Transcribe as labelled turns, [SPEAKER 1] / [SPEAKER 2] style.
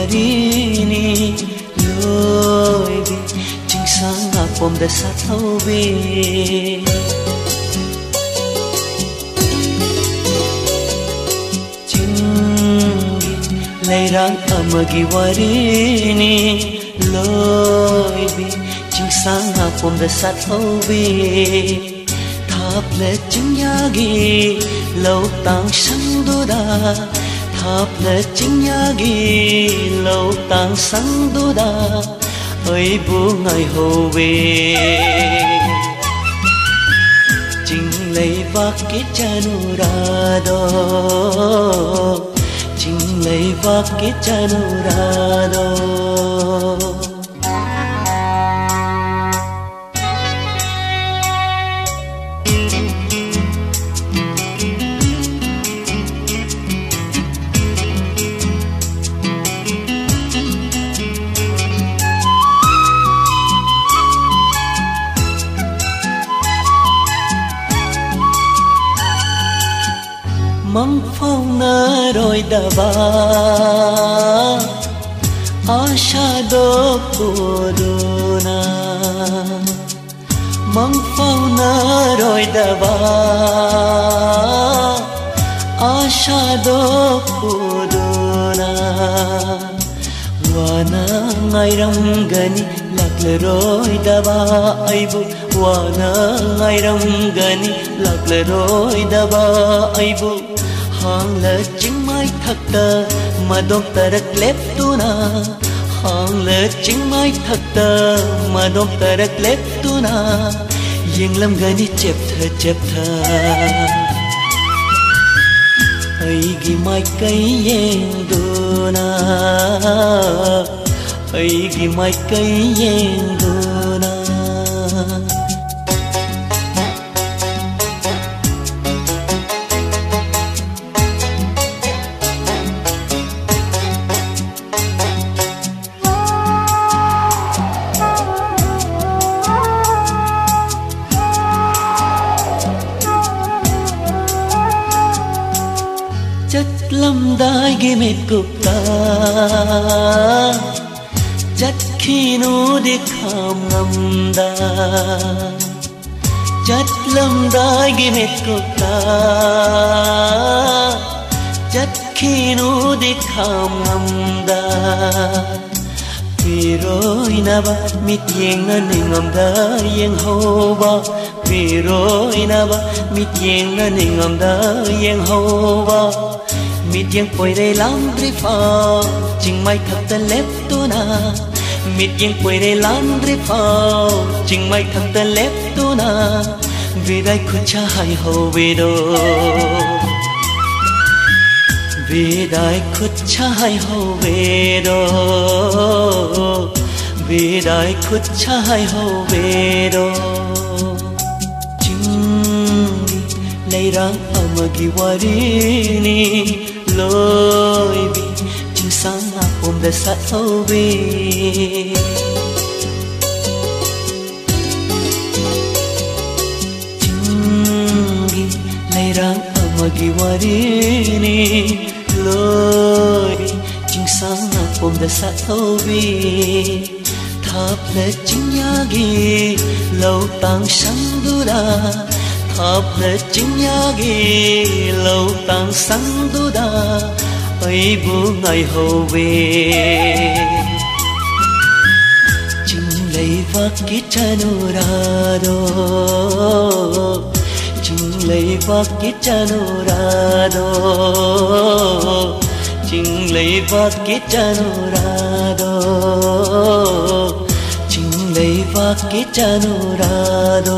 [SPEAKER 1] warini loi bi ching sang a pom da sa thau be leirang amagi warini loi bi ching sang a pom da sa thau be thap le ching yagi lâu tang sang du da thap le ching yagi lâu tang sang du da ơi bu ngày hồ về ching lei va ke chanu ra do ching lei va ke chanu ra do mong phong nơ rồi đã ba asha do puruna mong phong nơ rồi đã ba asha do puruna wana ngai ram gani lakle rồi đã ba aibu wana ngai ram gani lakle rồi đã ba aibu hang le ching mai thak ta ma dom tarak lep tu na hang le ching mai thak ta ma dom tarak lep tu na yeng lam gani chep tha ai gi mai kai yeng du na ai gi mai kai yeng du na lâm đai ghi mệt cục ta chất khi nu đi kham ngâm đa chất lâm đai ghi mệt cục ta chất khi nu đi kham ngâm đa vì rồi na ba mít yeng na ni ngâm đa yeng hô ba vì rồi na ba mít yeng na ni ngâm đa yeng hô ba mít yang poi re lam dri fa ching mai thak ta lep tu na mít yang poi re lam dri fa ching mai thak ta lep tu na vì dai khut cha hai ho ve do vì dai khut cha hai ho ve do vì dai khut cha hai ho ve do ching lei rang amagi warini loi bi ching sang a pom da sa thau be chingi lei rang amagi warini loi bi ching sang a pom da sa thau be thap le ching yagi lâu tang sang du da thap le ching yagi lâu tang sang du da ấy bu ngày hồ về ching lei va ke chanu ra do ching lei va ke chanu ra do ching lei va ke chanu ra do ching lei va ke chanu ra do